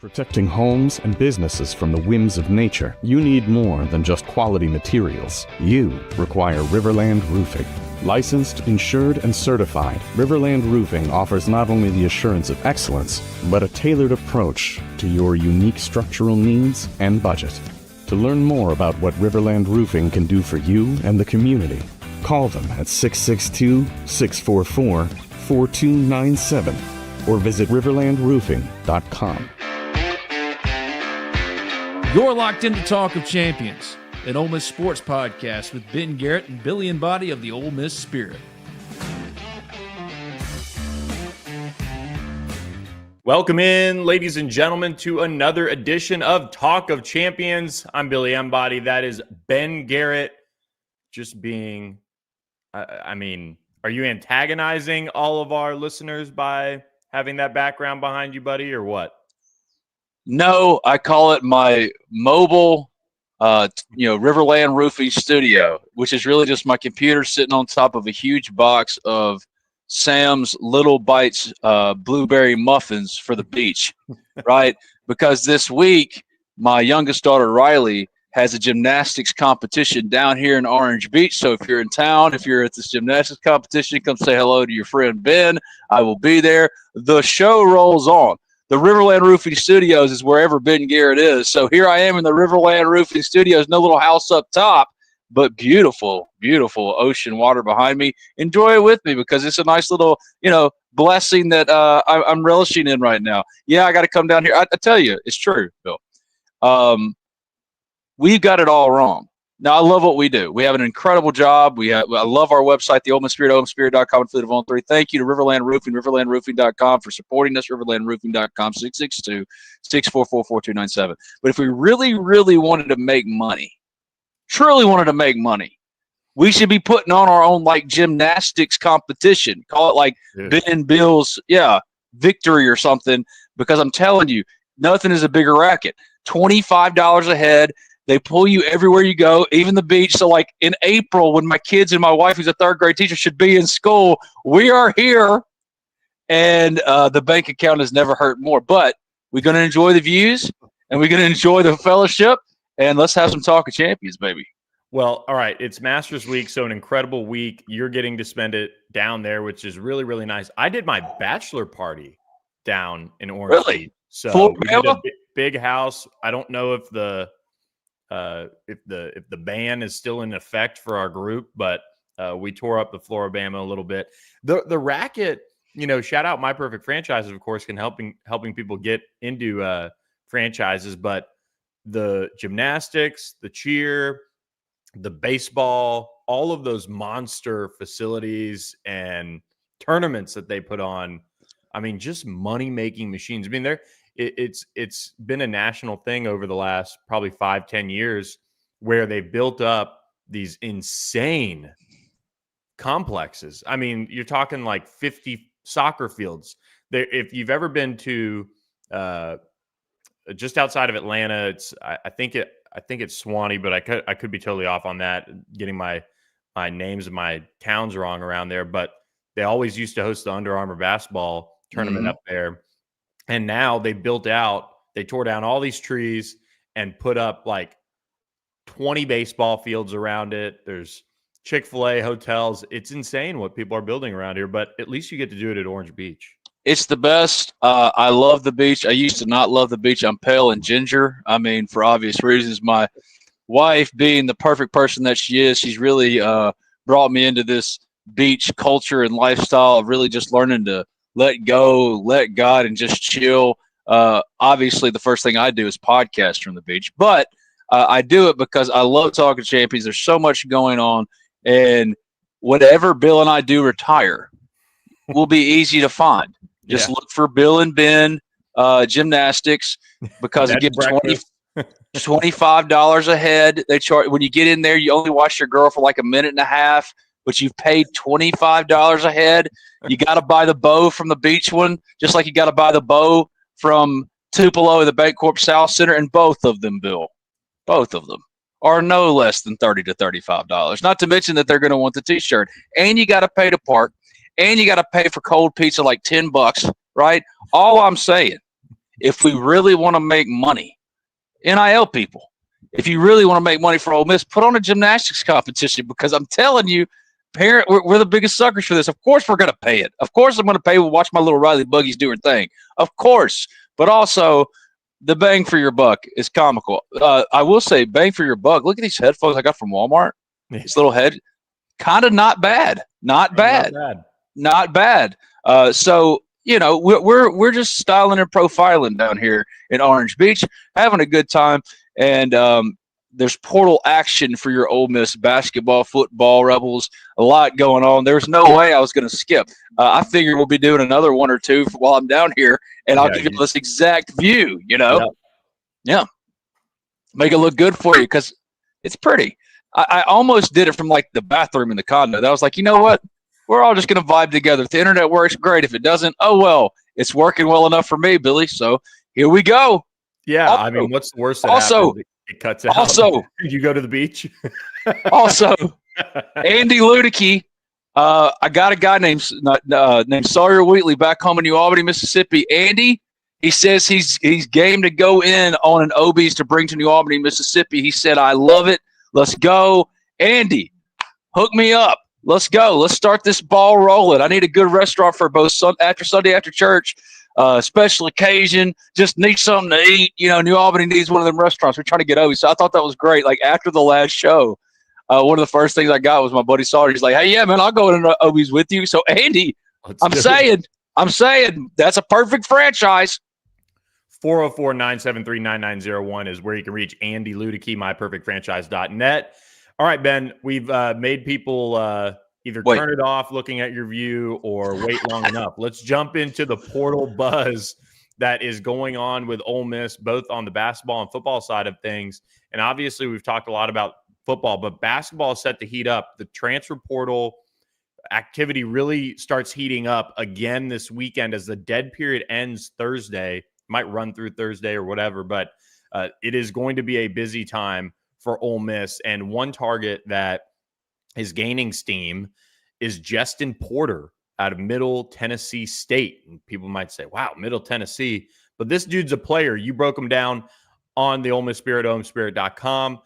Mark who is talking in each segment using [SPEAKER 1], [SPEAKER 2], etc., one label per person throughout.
[SPEAKER 1] Protecting homes and businesses from the whims of nature, you need more than just quality materials. You require RiverLand Roofing. Licensed, insured, and certified, RiverLand Roofing offers not only the assurance of excellence, but a tailored approach to your unique structural needs and budget. To learn more about what RiverLand Roofing can do for you and the community, call them at 662-644-4297 or visit riverlandroofing.com.
[SPEAKER 2] You're locked into Talk of Champions, an Ole Miss sports podcast with Ben Garrett and Billy Embody of the Ole Miss Spirit.
[SPEAKER 3] Welcome in, ladies and gentlemen, to another edition of Talk of Champions. I'm Billy Embody. That is Ben Garrett. Just being, are you antagonizing all of our listeners by having that background behind you, buddy, or what?
[SPEAKER 4] No, I call it my mobile, RiverLand Roofing studio, which is really just my computer sitting on top of a huge box of Sam's Little Bites blueberry muffins for the beach, right? Because this week, my youngest daughter, Riley, has a gymnastics competition down here in Orange Beach. So if you're in town, if you're at this gymnastics competition, come say hello to your friend Ben. I will be there. The show rolls on. The RiverLand Roofing Studios is wherever Ben Garrett is. So here I am in the RiverLand Roofing Studios. No little house up top, but beautiful, beautiful ocean water behind me. Enjoy it with me because it's a nice little, blessing that I'm relishing in right now. Yeah, I got to come down here. I tell you, it's true, Bill. We've got it all wrong. Now, I love what we do. We have an incredible job. I love our website, the Ole Miss Spirit, OleMissSpirit.com, and Fleet of On 3. Thank you to RiverLand Roofing, RiverlandRoofing.com for supporting us, RiverlandRoofing.com, 662-644-4297. But if we really, really wanted to make money, truly wanted to make money, we should be putting on our own, gymnastics competition. Call it Ben and Bill's, victory or something, because I'm telling you, nothing is a bigger racket. $25 a head. They pull you everywhere you go, even the beach. So, in April, when my kids and my wife, who's a third grade teacher, should be in school, we are here, and the bank account has never hurt more. But we're going to enjoy the views, and we're going to enjoy the fellowship, and let's have some Talk of Champions, baby.
[SPEAKER 3] Well, all right. It's Masters Week, so an incredible week. You're getting to spend it down there, which is really, really nice. I did my bachelor party down in Orange Beach. So we did a big house. I don't know if the ban is still in effect for our group, but we tore up the Floribama a little bit. The racket, shout out My Perfect Franchises, of course, can helping people get into franchises, but the gymnastics, the cheer, the baseball, all of those monster facilities and tournaments that they put on, just money-making machines. It's been a national thing over the last probably 5-10 years where they built up these insane complexes. You're talking 50 soccer fields. If you've ever been to just outside of Atlanta, I think it's Swanee, but I could be totally off on that, getting my names of my towns wrong around there. But they always used to host the Under Armour basketball tournament up there. And now they tore down all these trees and put up 20 baseball fields around it. There's Chick-fil-A, hotels. It's insane what people are building around here, but at least you get to do it at Orange Beach.
[SPEAKER 4] It's the best. I love the beach. I used to not love the beach. I'm pale and ginger. For obvious reasons. My wife, being the perfect person that she is, she's really brought me into this beach culture and lifestyle of really just learning to let go, let God, and just chill. Obviously, the first thing I do is podcast from the beach, but I do it because I love talking champions. There's so much going on, and whatever Bill and I do retire will be easy to find. Just look for Bill and Ben gymnastics, because again, $25 a head. They charge when you get in there. You only watch your girl for a minute and a half, but you've paid $25 a head. You got to buy the bow from the beach one, just like you got to buy the bow from Tupelo or the Bancorp South Center. And both of them, Bill, both of them are no less than $30 to $35. Not to mention that they're going to want the T-shirt, and you got to pay to park, and you got to pay for cold pizza $10, right? All I'm saying if we really want to make money, NIL people, if you really want to make money for Ole Miss, put on a gymnastics competition, because I'm telling you, we're the biggest suckers for this. Of course we're going to pay it. Of course I'm going to pay. We'll watch my little Riley Buggies do her thing. Of course. But also, the bang for your buck is comical. I will say, bang for your buck. Look at these headphones I got from Walmart. This little head, kind of not bad. Not bad. Not bad. So, we're just styling and profiling down here in Orange Beach, having a good time. And there's portal action for your Ole Miss basketball, football Rebels. A lot going on. There's no way I was going to skip. I figured we'll be doing another one or two while I'm down here, and I'll give you this exact view. Yeah. Make it look good for you because it's pretty. I almost did it from like the bathroom in the condo. I was like, you know what? We're all just going to vibe together. If the internet works, great. If it doesn't, oh well. It's working well enough for me, Billy. So here we go.
[SPEAKER 3] Yeah,
[SPEAKER 4] also,
[SPEAKER 3] I mean, what's the worst that happens? It cuts out.
[SPEAKER 4] Also,
[SPEAKER 3] you go to the beach.
[SPEAKER 4] Also, Andy Ludicky. I got a guy named Sawyer Wheatley back home in New Albany, Mississippi. Andy, he says he's game to go in on an Obies to bring to New Albany, Mississippi. He said, I love it. Let's go. Andy, hook me up. Let's go. Let's start this ball rolling. I need a good restaurant for both Sunday after church. Special occasion, just need something to eat. New Albany needs one of them restaurants. We're trying to get Obies. So I thought that was great. Like after the last show, one of the first things I got was my buddy Sawyer. He's like, hey, yeah, man, I'll go to Obies with you. So Andy, I'm saying that's a perfect franchise.
[SPEAKER 3] 404-973-9901 is where you can reach Andy Ludicky, myperfectfranchise.net. All right, Ben, we've made people either turn it off looking at your view or wait long enough. Let's jump into the portal buzz that is going on with Ole Miss, both on the basketball and football side of things. And obviously, we've talked a lot about football, but basketball is set to heat up. The transfer portal activity really starts heating up again this weekend as the dead period ends Thursday. Might run through Thursday or whatever, but it is going to be a busy time for Ole Miss. And one target that is gaining steam is Justin Porter out of Middle Tennessee State. And people might say, wow, Middle Tennessee. But this dude's a player. You broke him down on the Ole Miss Spirit, OleMissSpirit.com.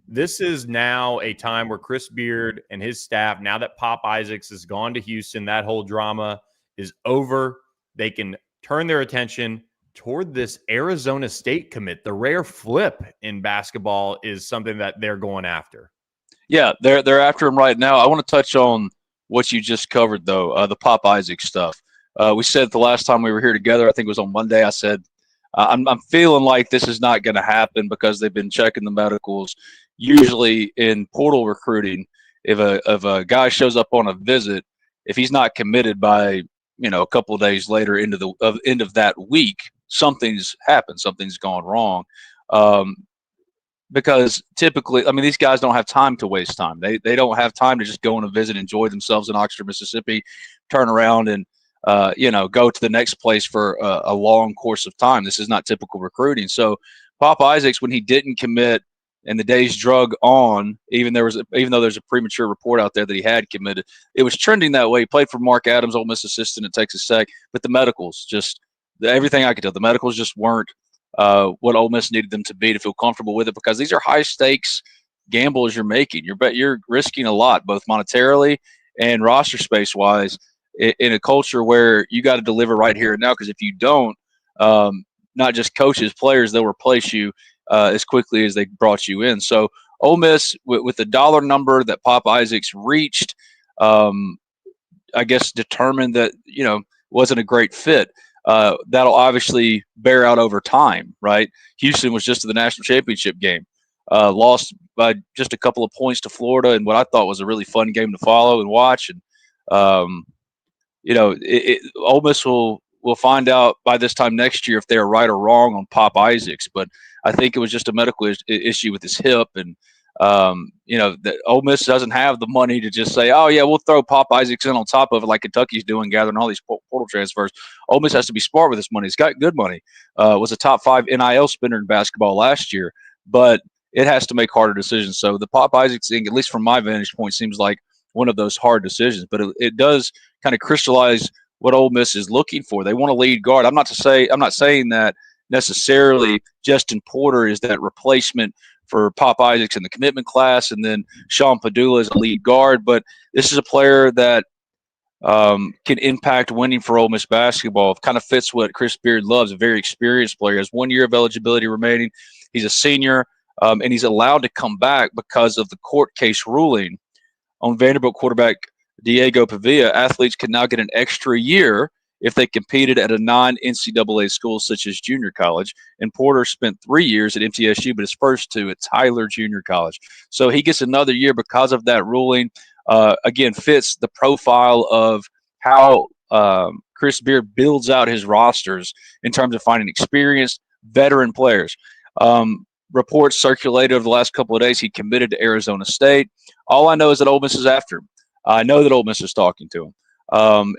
[SPEAKER 3] This is now a time where Chris Beard and his staff, now that Pop Isaacs has gone to Houston, that whole drama is over. They can turn their attention toward this Arizona State commit. The rare flip in basketball is something that they're going after. Yeah,
[SPEAKER 4] they're after him right now. I want to touch on what you just covered, though, the Pop Isaac stuff. We said the last time we were here together, I think it was on Monday, I said, I'm feeling like this is not going to happen because they've been checking the medicals. Usually in portal recruiting, if a guy shows up on a visit, if he's not committed by a couple of days later into the end of that week, something's happened, something's gone wrong. Because typically, these guys don't have time to waste time. They don't have time to just go on a visit, enjoy themselves in Oxford, Mississippi, turn around and go to the next place for a long course of time. This is not typical recruiting. So Pop Isaacs, when he didn't commit and the days drug on, even though there's a premature report out there that he had committed, it was trending that way. He played for Mark Adams, Ole Miss assistant at Texas Tech, but the medicals everything I could tell, the medicals just weren't what Ole Miss needed them to be to feel comfortable with it, because these are high stakes gambles you're making. You're risking a lot, both monetarily and roster space wise, in a culture where you got to deliver right here and now. Because if you don't, not just coaches, players, they'll replace you as quickly as they brought you in. So Ole Miss, with the dollar number that Pop Isaacs reached, I guess determined that wasn't a great fit. That'll obviously bear out over time, right? Houston was just to the national championship game, lost by just a couple of points to Florida, and what I thought was a really fun game to follow and watch. And Ole Miss will find out by this time next year if they are right or wrong on Pop Isaacs. But I think it was just a medical issue with his hip, and that Ole Miss doesn't have the money to just say, oh yeah, we'll throw Pop Isaacs in on top of it like Kentucky's doing, gathering all these portal transfers. Ole Miss has to be smart with this money. It's got good money. Was a top 5 NIL spender in basketball last year, but it has to make harder decisions. So the Pop Isaacs thing, at least from my vantage point, seems like one of those hard decisions, but it does kind of crystallize what Ole Miss is looking for. They want a lead guard. I'm not saying that necessarily Justin Porter is that replacement for Pop Isaacs in the commitment class, and then Sean Padula is a lead guard. But this is a player that can impact winning for Ole Miss basketball. It kind of fits what Chris Beard loves, a very experienced player. He has 1 year of eligibility remaining. He's a senior, and he's allowed to come back because of the court case ruling on Vanderbilt quarterback Diego Pavia. Athletes can now get an extra year if they competed at a non-NCAA school such as junior college. And Porter spent 3 years at MTSU, but his first 2 at Tyler Junior College. So he gets another year because of that ruling. Again, fits the profile of how Chris Beard builds out his rosters in terms of finding experienced veteran players. Reports circulated over the last couple of days he committed to Arizona State. All I know is that Ole Miss is after him. I know that Ole Miss is talking to him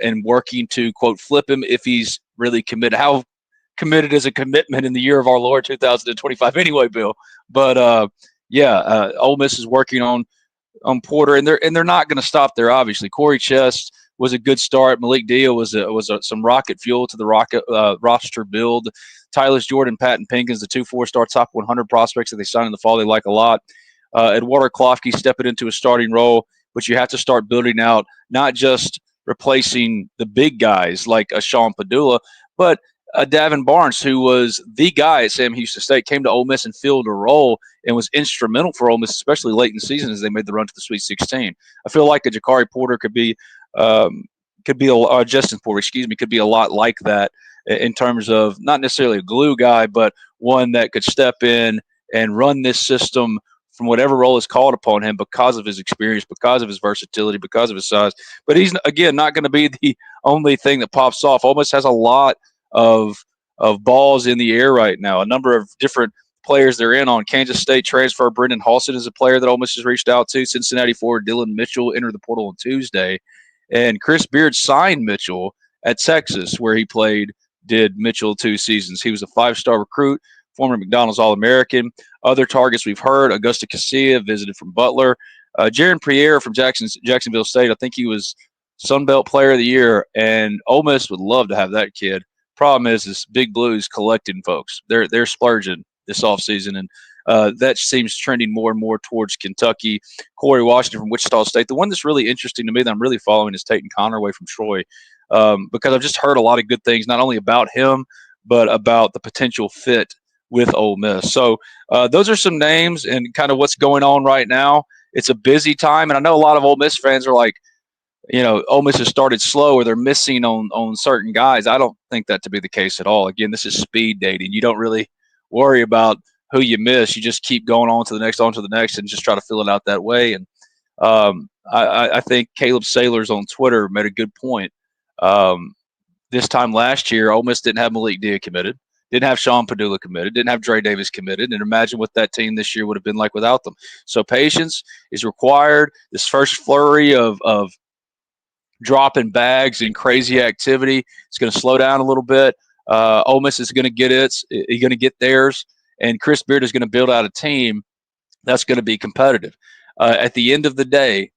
[SPEAKER 4] and working to, quote, flip him if he's really committed. How committed is a commitment in the year of our Lord 2025 anyway, Bill? But, Ole Miss is working on Porter, and they're not going to stop there. Obviously, Corey Chest was a good start. Malik Dia was some rocket fuel to the roster build. Tyler Jordan, Patton Pinkins, the 2 4-star top 100 prospects that they signed in the fall, they like a lot. Eduardo Klofke stepping into a starting role, but you have to start building out, not just replacing the big guys like a Sean Padula, but Davin Barnes, who was the guy at Sam Houston State, came to Ole Miss and filled a role and was instrumental for Ole Miss, especially late in the season as they made the run to the Sweet 16. I feel like a Jakari Porter could be Justin Porter, could be a lot like that in terms of not necessarily a glue guy, but one that could step in and run this system from whatever role is called upon him because of his experience, because of his versatility, because of his size. But he's, again, not going to be the only thing that pops off. Ole Miss has a lot of balls in the air right now, a number of different players they're in on. Kansas State transfer Brendan Halston is a player that Ole Miss has reached out to. Cincinnati forward Dylan Mitchell entered the portal on Tuesday. And Chris Beard signed Mitchell at Texas, where he did Mitchell 2 seasons. He was a 5-star recruit, former McDonald's All-American. Other targets we've heard, Augusta Casilla visited from Butler. Jaron Pierre from Jacksonville State, I think he was Sun Belt Player of the Year, and Ole Miss would love to have that kid. Problem is Big Blue's collecting folks. They're splurging this offseason, and that seems trending more and more towards Kentucky. Corey Washington from Wichita State. The one that's really interesting to me that I'm really following is Tayton Connerway from Troy, because I've just heard a lot of good things, not only about him, but about the potential fit with Ole Miss. So those are some names and kind of what's going on right now. It's a busy time, and I know a lot of Ole Miss fans are like, Ole Miss has started slow or they're missing on certain guys. I don't think that to be the case at all. Again, this is speed dating. You don't really worry about who you miss. You just keep going on to the next, and just try to fill it out that way. And I think Caleb Sailors on Twitter made a good point. This time last year, Ole Miss didn't have Malik Dia committed, didn't have Sean Padula committed, didn't have Dre Davis committed, and imagine what that team this year would have been like without them. So patience is required. This first flurry of dropping bags and crazy activity, it's going to slow down a little bit. Ole Miss is going to get theirs, and Chris Beard is going to build out a team that's going to be competitive. At the end of the day,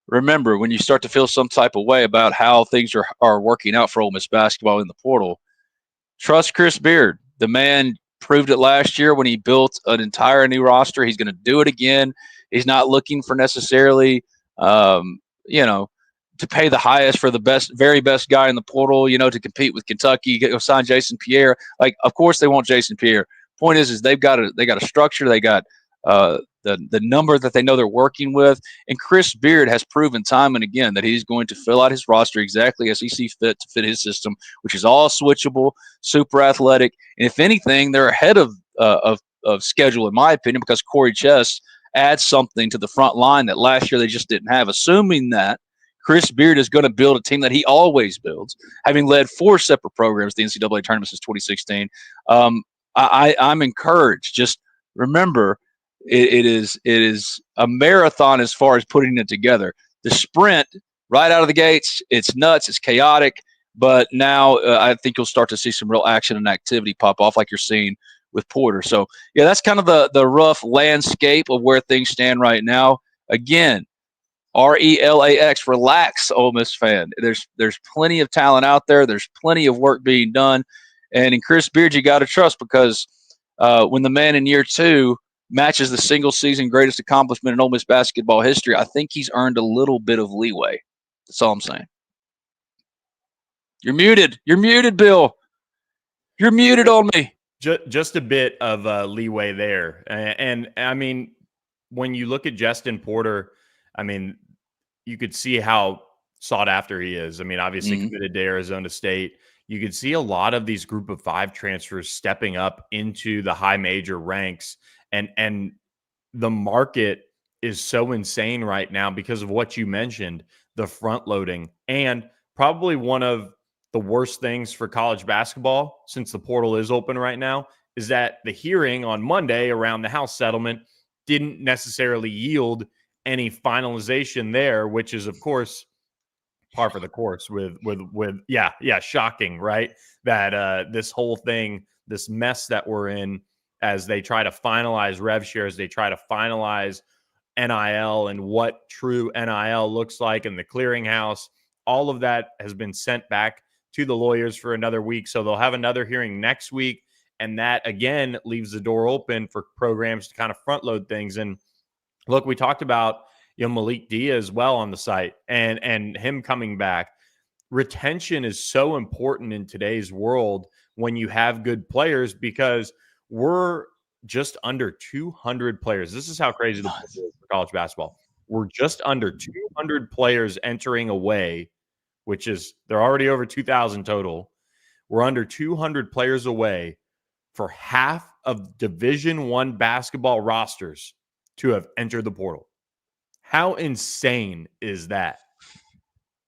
[SPEAKER 4] remember, when you start to feel some type of way about how things are working out for Ole Miss basketball in the portal, trust Chris Beard. The man proved it last year when he built an entire new roster. He's going to do it again. He's not looking for necessarily, to pay the highest for the very best guy in the portal, to compete with Kentucky, go sign Jason Pierre. Like, of course they want Jason Pierre. Point is they got a structure. They got the number that they know they're working with. And Chris Beard has proven time and again that he's going to fill out his roster exactly as he sees fit to fit his system, which is all switchable, super athletic. And if anything, they're ahead of schedule, in my opinion, because Corey Chest adds something to the front line that last year they just didn't have. Assuming that Chris Beard is going to build a team that he always builds, having led 4 separate programs the NCAA tournament since 2016. I'm encouraged. Just remember, it is a marathon as far as putting it together. The sprint right out of the gates, it's nuts, it's chaotic, but now I think you'll start to see some real action and activity pop off like you're seeing with Porter. So, yeah, that's kind of the rough landscape of where things stand right now. Again, RELAX, relax, Ole Miss fan. There's plenty of talent out there. There's plenty of work being done. And in Chris Beard, you got to trust, because when the man in year 2 matches the single season greatest accomplishment in Ole Miss basketball history, I think he's earned a little bit of leeway. That's all I'm saying. You're muted. You're muted, Bill. You're muted on me.
[SPEAKER 3] Just a bit of leeway there. And I mean, when you look at Justin Porter, I mean, you could see how sought after he is. I mean, obviously committed to Arizona State. You could see a lot of these group of 5 transfers stepping up into the high major ranks. And the market is so insane right now because of what you mentioned, the front loading, and probably one of the worst things for college basketball, since the portal is open right now, is that the hearing on Monday around the House settlement didn't necessarily yield any finalization there, which is, of course, par for the course with shocking, right? That this whole thing, this mess that we're in, as they try to finalize rev shares, they try to finalize NIL and what true NIL looks like in the clearinghouse. All of that has been sent back to the lawyers for another week. So they'll have another hearing next week. And that, again, leaves the door open for programs to kind of front load things. And look, we talked about Malik Dia as well on the site and him coming back. Retention is so important in today's world when you have good players, because we're just under 200 players. This is how crazy the is for college basketball. We're just under 200 players entering away, which is, they're already over 2,000 total. We're under 200 players away for half of Division I basketball rosters to have entered the portal. How insane is that?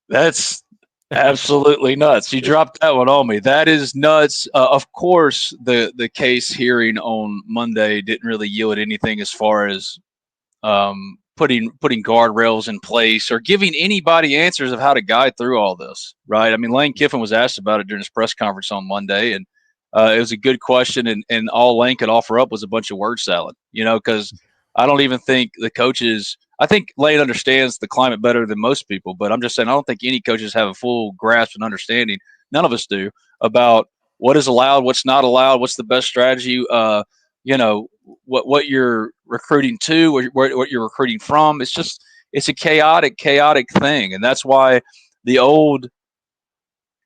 [SPEAKER 4] That's absolutely nuts. You dropped that one on me. That is nuts. Of course, the case hearing on Monday didn't really yield anything as far as putting guardrails in place or giving anybody answers of how to guide through all this, right? I mean, Lane Kiffin was asked about it during his press conference on Monday, and it was a good question, and all Lane could offer up was a bunch of word salad, because I don't even think the coaches – I think Lane understands the climate better than most people, but I'm just saying I don't think any coaches have a full grasp and understanding, none of us do, about what is allowed, what's not allowed, what's the best strategy, what you're recruiting to, what you're recruiting from. It's a chaotic thing, and that's why the old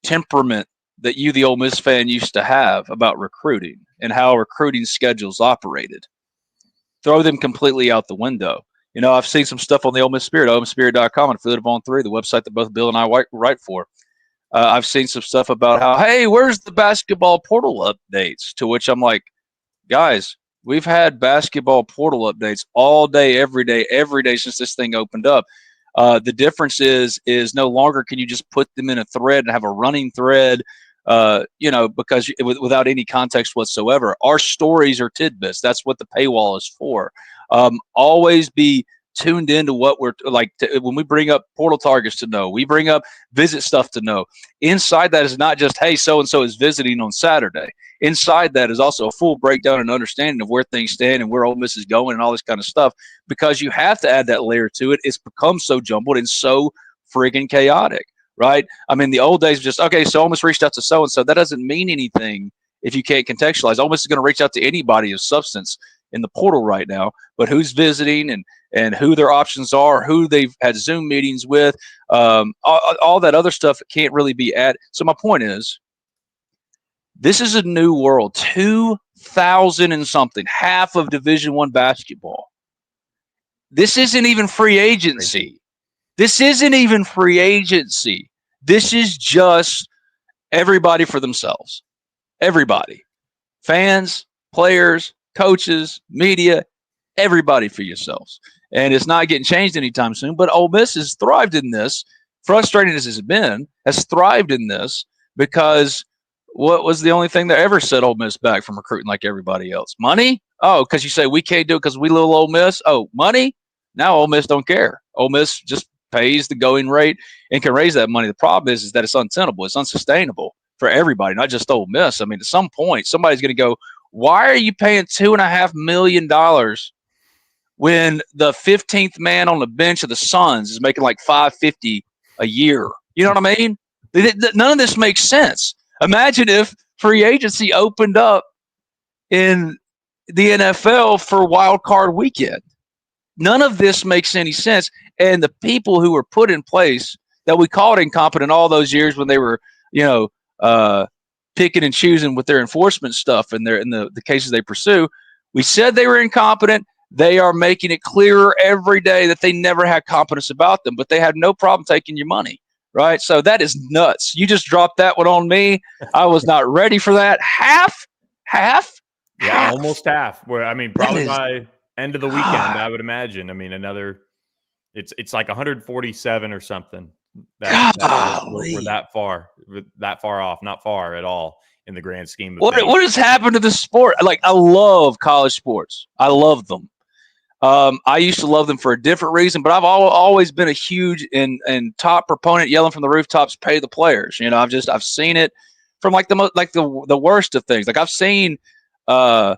[SPEAKER 4] temperament that you, the Ole Miss fan, used to have about recruiting and how recruiting schedules operated, throw them completely out the window. I've seen some stuff on the Ole Miss Spirit, OleMissSpirit.com, and Affiliate of On 3, the website that both Bill and I write for. I've seen some stuff about how, hey, where's the basketball portal updates? To which I'm like, guys, we've had basketball portal updates all day, every day since this thing opened up. The difference is no longer can you just put them in a thread and have a running thread, because without any context whatsoever. Our stories are tidbits. That's what the paywall is for. Always be tuned into what we're like. When we bring up portal targets to know, we bring up visit stuff to know. Inside that is not just, hey, so-and-so is visiting on Saturday. Inside that is also a full breakdown and understanding of where things stand and where Ole Miss is going and all this kind of stuff, because you have to add that layer to it. It's become so jumbled and so friggin' chaotic, right? I mean, the old days just, okay, so Ole Miss reached out to so-and-so. That doesn't mean anything if you can't contextualize. Ole Miss is going to reach out to anybody of substance in the portal right now, but who's visiting and who their options are, who they've had Zoom meetings with, all that other stuff can't really be added. So my point is, this is a new world. 2,000 and something, half of Division I basketball. This isn't even free agency. This isn't even free agency. This is just everybody for themselves. Everybody. Fans, players, coaches, media, everybody for yourselves. And it's not getting changed anytime soon. But Ole Miss has thrived in this, frustrating as it's been, has thrived in this because what was the only thing that ever set Ole Miss back from recruiting like everybody else? Money? Oh, because you say we can't do it because we little Ole Miss? Oh, money? Now Ole Miss don't care. Ole Miss just pays the going rate and can raise that money. The problem is that it's untenable. It's unsustainable for everybody, not just Ole Miss. I mean, at some point, somebody's going to go, why are you paying $2.5 million when the 15th man on the bench of the Suns is making like $550 a year? You know what I mean? None of this makes sense. Imagine if free agency opened up in the NFL for wild card weekend. None of this makes any sense. And the people who were put in place that we called incompetent all those years when they were, picking and choosing with their enforcement stuff and the cases they pursue, we said they were incompetent. They are making it clearer every day that they never had competence about them, but they had no problem taking your money, right? So that is nuts. You just dropped that one on me. I was not ready for that. Half.
[SPEAKER 3] Yeah, almost half. Where probably
[SPEAKER 4] is,
[SPEAKER 3] by end of the weekend, I would imagine. Another. It's like 147 or something. We're that far off. Not far at all in the grand scheme of things.
[SPEAKER 4] What has happened to the sport? Like, I love college sports. I love them. I used to love them for a different reason, but I've always been a huge and top proponent yelling from the rooftops, pay the players. I've seen it from the worst of things. Like, I've seen a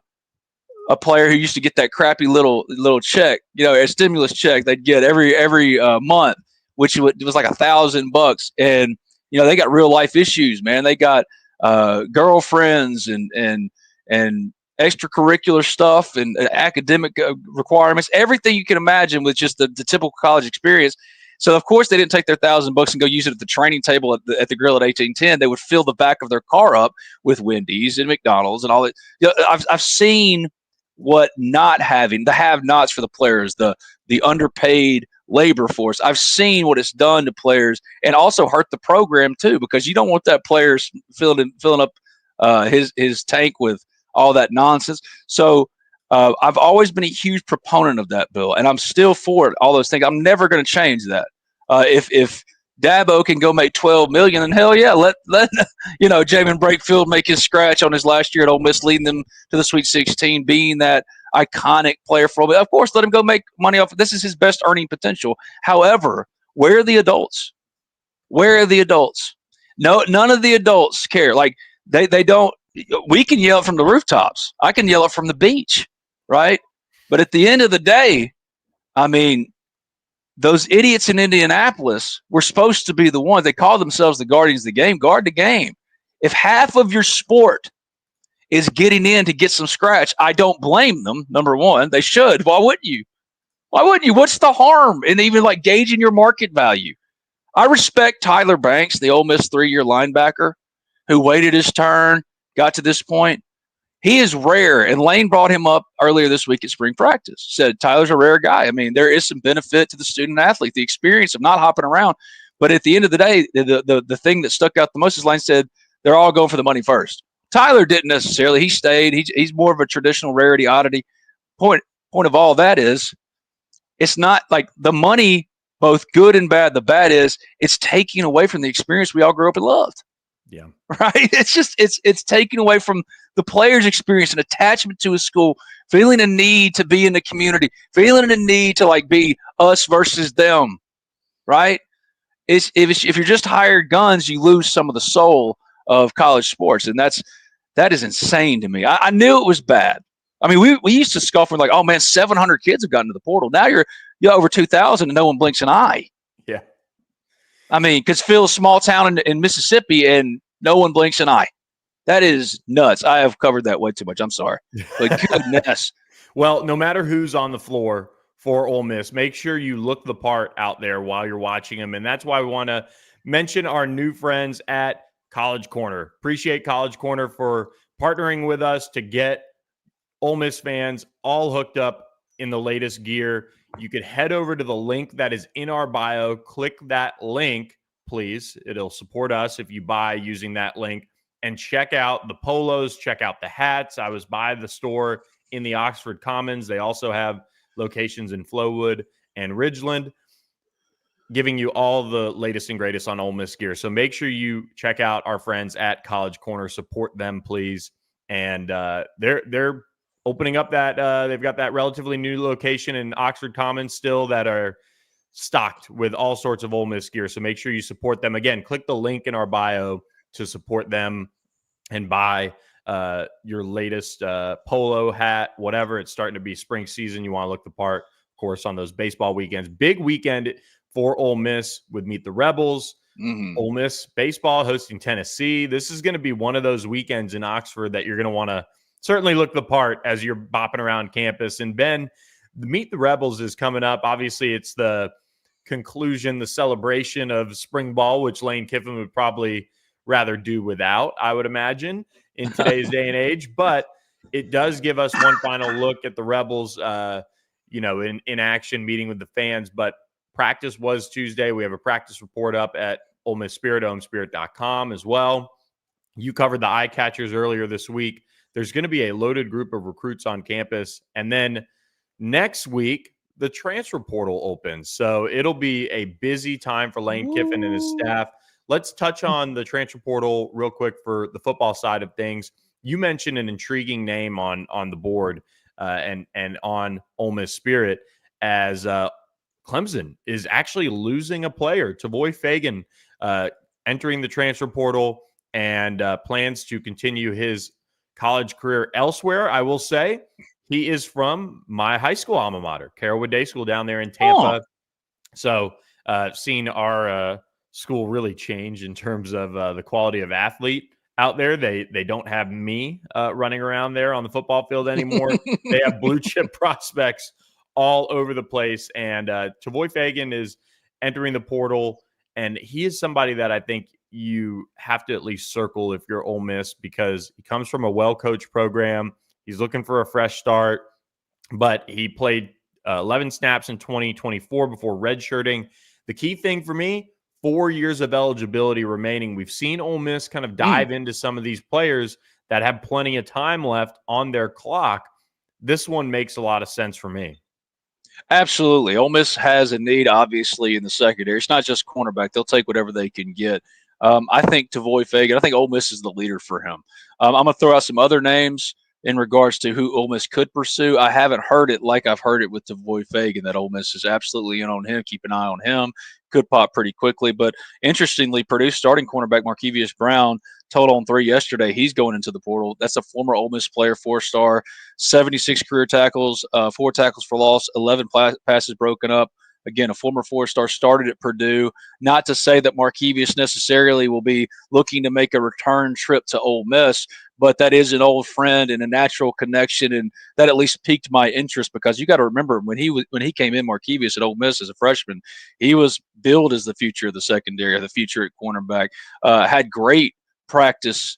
[SPEAKER 4] player who used to get that crappy little check, a stimulus check they'd get every month, which was like $1,000, and they got real life issues, man. They got girlfriends and extracurricular stuff and academic requirements, everything you can imagine with just the typical college experience. So of course they didn't take their $1,000 and go use it at the training table at the grill at 1810. They would fill the back of their car up with Wendy's and McDonald's and all that. I've seen what not having the have-nots for the players, the underpaid labor force. I've seen what it's done to players and also hurt the program too, because you don't want that player filling up his tank with all that nonsense. So I've always been a huge proponent of that bill, and I'm still for it. All those things. I'm never going to change that. If Dabo can go make $12 million, then hell yeah, let Jamin Brakefield make his scratch on his last year at Ole Miss, leading them to the Sweet 16, being that iconic player for Ole Miss. Of course, let him go make money off. This is his best earning potential. However, where are the adults? Where are the adults? No, none of the adults care. Like they don't. We can yell it from the rooftops. I can yell it from the beach, right? But at the end of the day, those idiots in Indianapolis were supposed to be the ones. They call themselves the guardians of the game. Guard the game. If half of your sport is getting in to get some scratch, I don't blame them. Number one, they should. Why wouldn't you? What's the harm in even gauging your market value? I respect Tyler Banks, the Ole Miss 3-year linebacker, who waited his turn, got to this point. He is rare, and Lane brought him up earlier this week at spring practice. Said Tyler's a rare guy. There is some benefit to the student athlete, the experience of not hopping around. But at the end of the day, the thing that stuck out the most is Lane said they're all going for the money first. Tyler didn't necessarily. He stayed. He's more of a traditional rarity oddity. Point of all that is, it's not like the money, both good and bad. The bad is it's taking away from the experience we all grew up and loved.
[SPEAKER 3] Yeah.
[SPEAKER 4] Right. It's taken away from the player's experience and attachment to a school, feeling a need to be in the community, feeling a need to be us versus them. Right. If you're just hired guns, you lose some of the soul of college sports. And that is insane to me. I knew it was bad. We used to scoff and oh man, 700 kids have gotten to the portal. Now you're over 2,000 and no one blinks an eye.
[SPEAKER 3] Yeah.
[SPEAKER 4] Because Phil's small town in Mississippi and no one blinks an eye. That is nuts. I have covered that way too much. I'm sorry. But goodness.
[SPEAKER 3] Well, no matter who's on the floor for Ole Miss, make sure you look the part out there while you're watching them. And that's why we want to mention our new friends at College Corner. Appreciate College Corner for partnering with us to get Ole Miss fans all hooked up in the latest gear. You could head over to the link that is in our bio. Click that link, please. It'll support us if you buy using that link. And check out the polos, check out the hats. I was by the store in the Oxford Commons. They also have locations in Flowood and Ridgeland, giving you all the latest and greatest on Ole Miss gear. So make sure you check out our friends at College Corner. Support them, please. And they're opening up that they've got that relatively new location in Oxford Commons still that are stocked with all sorts of Ole Miss gear. So make sure you support them. Again, click the link in our bio to support them and buy your latest polo, hat, whatever. It's starting to be spring season. You want to look the part, of course, on those baseball weekends. Big weekend for Ole Miss with Meet the Rebels.
[SPEAKER 4] Mm-hmm.
[SPEAKER 3] Ole Miss baseball hosting Tennessee. This is going to be one of those weekends in Oxford that you're going to want to certainly look the part as you're bopping around campus. And Ben, the Meet the Rebels is coming up. Obviously, it's the conclusion, the celebration of spring ball, which Lane Kiffin would probably rather do without, I would imagine, in today's day and age. But it does give us one final look at the Rebels, in action, meeting with the fans. But practice was Tuesday. We have a practice report up at Ole Miss Spirit, omespirit.com as well. You covered the eye catchers earlier this week. There's going to be a loaded group of recruits on campus. And then next week, the transfer portal opens. So it'll be a busy time for Lane Kiffin and his staff. Let's touch on the transfer portal real quick for the football side of things. You mentioned an intriguing name on the board and on Ole Miss Spirit as Clemson is actually losing a player. Tavoy Fagan entering the transfer portal and plans to continue his college career elsewhere. I will say he is from my high school alma mater, Carrollwood Day School down there in Tampa.
[SPEAKER 4] Oh.
[SPEAKER 3] So seeing our school really change in terms of the quality of athlete out there. They don't have me running around there on the football field anymore. They have blue chip prospects all over the place. And Tavoy Fagan is entering the portal, and he is somebody that I think you have to at least circle if you're Ole Miss, because he comes from a well-coached program. He's looking for a fresh start, but he played 11 snaps in 2024 before redshirting. The key thing for me, 4 years of eligibility remaining. We've seen Ole Miss kind of dive into some of these players that have plenty of time left on their clock. This one makes a lot of sense for me.
[SPEAKER 4] Absolutely. Ole Miss has a need, obviously, in the secondary. It's not just cornerback. They'll take whatever they can get. I think Tavoy Fagan, I think Ole Miss is the leader for him. I'm going to throw out some other names in regards to who Ole Miss could pursue. I haven't heard it like I've heard it with Tavoy Fagan, that Ole Miss is absolutely in on him. Keep an eye on him. Could pop pretty quickly. But interestingly, Purdue's starting cornerback Markevius Brown told on 3 yesterday he's going into the portal. That's a former Ole Miss player, 4-star, 76 career tackles, 4 tackles for loss, 11 passes broken up. Again, a former 4-star, started at Purdue. Not to say that Markevius necessarily will be looking to make a return trip to Ole Miss, but that is an old friend and a natural connection, and that at least piqued my interest, because you got to remember when he came in, Markevius at Ole Miss as a freshman, he was billed as the future of the secondary, the future at cornerback. Had great practice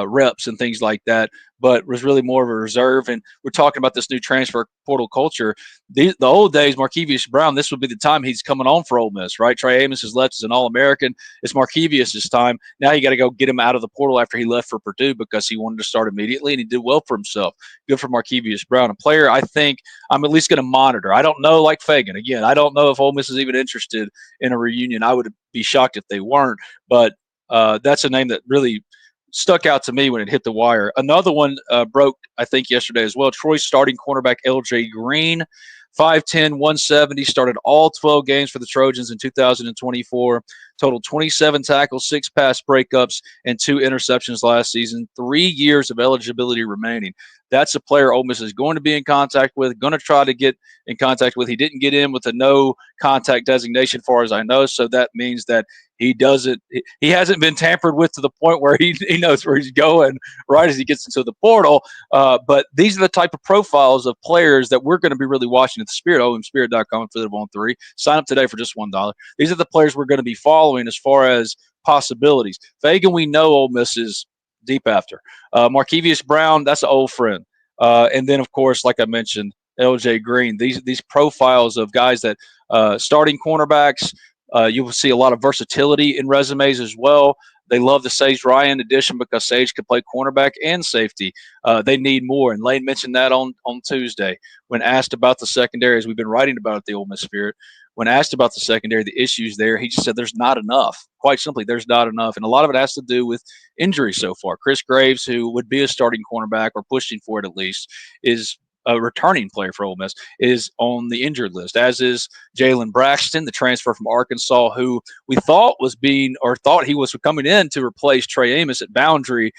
[SPEAKER 4] reps and things like that, but was really more of a reserve. And we're talking about this new transfer portal culture. The old days, Markevius Brown, this would be the time he's coming on for Ole Miss, right? Trey Amos has left as an All-American. It's Markevius' time. Now you got to go get him out of the portal after he left for Purdue, because he wanted to start immediately, and he did well for himself. Good for Markevius Brown, a player I think I'm at least going to monitor. I don't know, like Fagan. Again, I don't know if Ole Miss is even interested in a reunion. I would be shocked if they weren't, but that's a name that really stuck out to me when it hit the wire. Another one broke, I think, yesterday as well. Troy's starting cornerback, LJ Green, 5'10", 170, started all 12 games for the Trojans in 2024, total 27 tackles, 6 pass breakups, and 2 interceptions last season. 3 years of eligibility remaining. That's a player Ole Miss is going to be in contact with, going to try to get in contact with. He didn't get in with a no contact designation, far as I know, so that means that he hasn't been tampered with to the point where he knows where he's going right as he gets into the portal. But these are the type of profiles of players that we're going to be really watching at the Spirit, omespirit.com, affiliate on 3. Sign up today for just $1. These are the players we're going to be following as far as possibilities. Fagan, we know Ole Miss is deep after. Markevius Brown, that's an old friend. And then, of course, like I mentioned, LJ Green. These profiles of guys that starting cornerbacks, you will see a lot of versatility in resumes as well. They love the Sage Ryan addition because Sage could play cornerback and safety. They need more, and Lane mentioned that on Tuesday when asked about the secondary, as we've been writing about at the Ole Miss Spirit. When asked about the secondary, the issues there, he just said there's not enough. Quite simply, there's not enough, and a lot of it has to do with injuries so far. Chris Graves, who would be a starting cornerback or pushing for it at least, is a returning player for Ole Miss, is on the injured list, as is Jalen Braxton, the transfer from Arkansas, who we thought he was coming in to replace Trey Amos at boundary,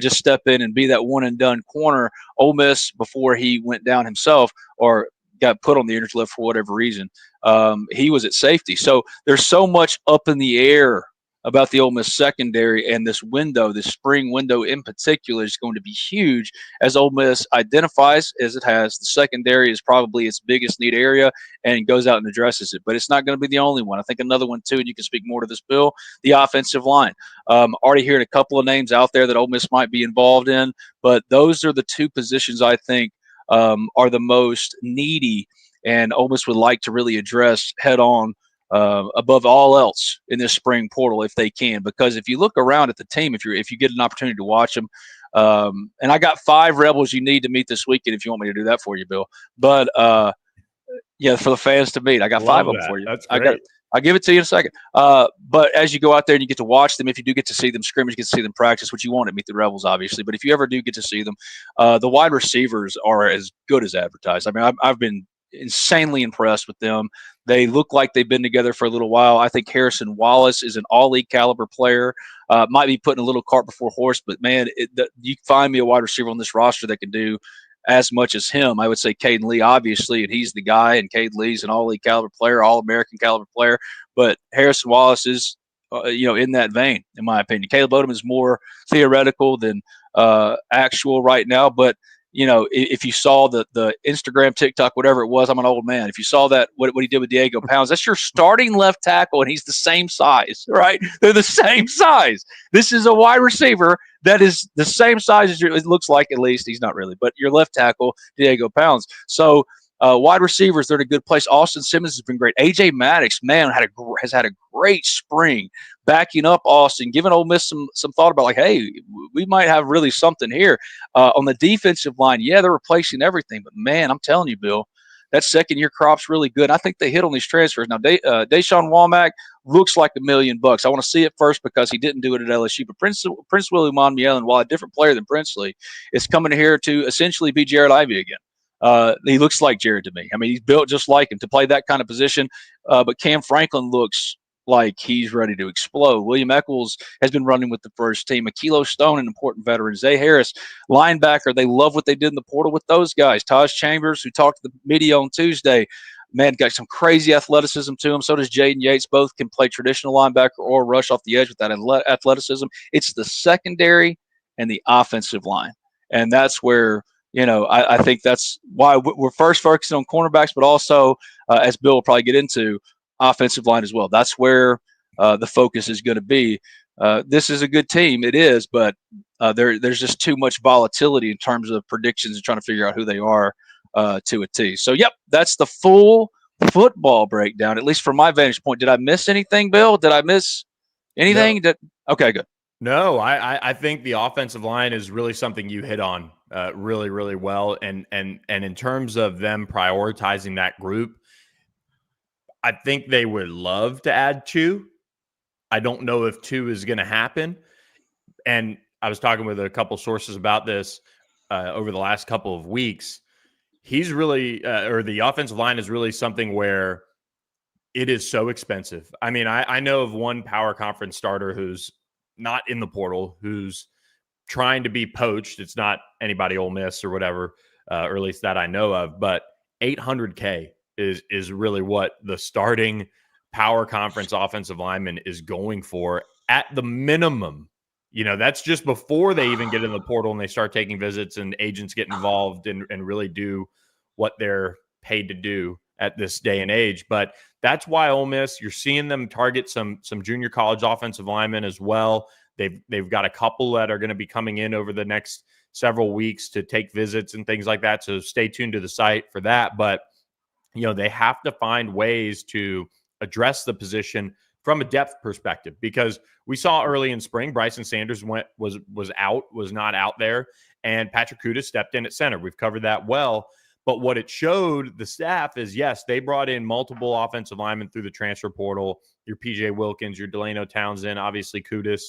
[SPEAKER 4] just step in and be that one-and-done corner. Ole Miss, before he went down himself or got put on the injured list for whatever reason, he was at safety. So there's so much up in the air about the Ole Miss secondary, and this window, this spring window in particular, is going to be huge as Ole Miss identifies, as it has, the secondary is probably its biggest need area and goes out and addresses it. But it's not going to be the only one. I think another one, too, and you can speak more to this, Bill, the offensive line. Already hearing a couple of names out there that Ole Miss might be involved in, but those are the two positions I think are the most needy and Ole Miss would like to really address head on above all else in this spring portal if they can. Because if you look around at the team, if you get an opportunity to watch them, and I got 5 Rebels you need to meet this weekend if you want me to do that for you, Bill. But yeah, for the fans to meet, I got 5 of them for you.
[SPEAKER 3] That's great.
[SPEAKER 4] I'll give it to you in a second. But as you go out there and you get to watch them, if you do get to see them scrimmage, get to see them practice, which you want to meet the Rebels, obviously. But if you ever do get to see them, the wide receivers are as good as advertised. I mean, I've been insanely impressed with them. They look like they've been together for a little while. I think Harrison Wallace is an all-league caliber player. Might be putting a little cart before horse, but man, you find me a wide receiver on this roster that can do as much as him. I would say Caden Lee, obviously, and he's the guy, and Caden Lee's an all-league caliber player, all-American caliber player. But Harrison Wallace is, in that vein, in my opinion. Caleb Odom is more theoretical than actual right now, but if you saw the Instagram, TikTok, whatever it was, I'm an old man. If you saw that, what he did with Diego Pounds, that's your starting left tackle, and he's the same size, right? They're the same size. This is a wide receiver that is the same size as it looks like, at least. He's not really, but your left tackle, Diego Pounds. So wide receivers, they're in a good place. Austin Simmons has been great. A.J. Maddox, man, has had a great spring backing up Austin, giving Ole Miss some thought about, like, hey, we might have really something here. On the defensive line, yeah, they're replacing everything. But, man, I'm telling you, Bill, that second-year crop's really good. I think they hit on these transfers. Now, Deshaun Womack looks like $1 million. I want to see it first because he didn't do it at LSU. But Prince Willie Monmielen, while a different player than Princely, is coming here to essentially be Jared Ivey again. He looks like Jared to me. I mean, he's built just like him to play that kind of position. But Cam Franklin looks like he's ready to explode. William Eccles has been running with the first team. Akilo Stone, an important veteran. Zay Harris, linebacker. They love what they did in the portal with those guys. Taj Chambers, who talked to the media on Tuesday, man, got some crazy athleticism to him. So does Jaden Yates. Both can play traditional linebacker or rush off the edge with that athleticism. It's the secondary and the offensive line. And that's where, I think that's why we're first focusing on cornerbacks, but also, as Bill will probably get into, offensive line as well. That's where the focus is going to be. This is a good team. It is, but there's just too much volatility in terms of predictions and trying to figure out who they are to a T. So, yep, that's the full football breakdown, at least from my vantage point. Did I miss anything, Bill? Did I miss anything?
[SPEAKER 3] No.
[SPEAKER 4] Okay, good.
[SPEAKER 3] No, I think the offensive line is really something you hit on really, really well. And in terms of them prioritizing that group, I think they would love to add 2. I don't know if 2 is going to happen. And I was talking with a couple sources about this over the last couple of weeks. He's really, or the offensive line is really something where it is so expensive. I mean, I know of one power conference starter who's not in the portal, who's trying to be poached. It's not anybody Ole Miss or whatever, or at least that I know of, but $800K is really what the starting power conference offensive lineman is going for at the minimum. That's just before they even get in the portal and they start taking visits and agents get involved and really do what they're paid to do at this day and age. But that's why Ole Miss, you're seeing them target some junior college offensive linemen as well. They've got a couple that are going to be coming in over the next several weeks to take visits and things like that. So stay tuned to the site for that. But they have to find ways to address the position from a depth perspective, because we saw early in spring, Bryson Sanders was not out there, and Patrick Kuda stepped in at center. We've covered that well. But what it showed the staff is, yes, they brought in multiple offensive linemen through the transfer portal, your PJ Wilkins, your Delano Townsend, obviously Kudus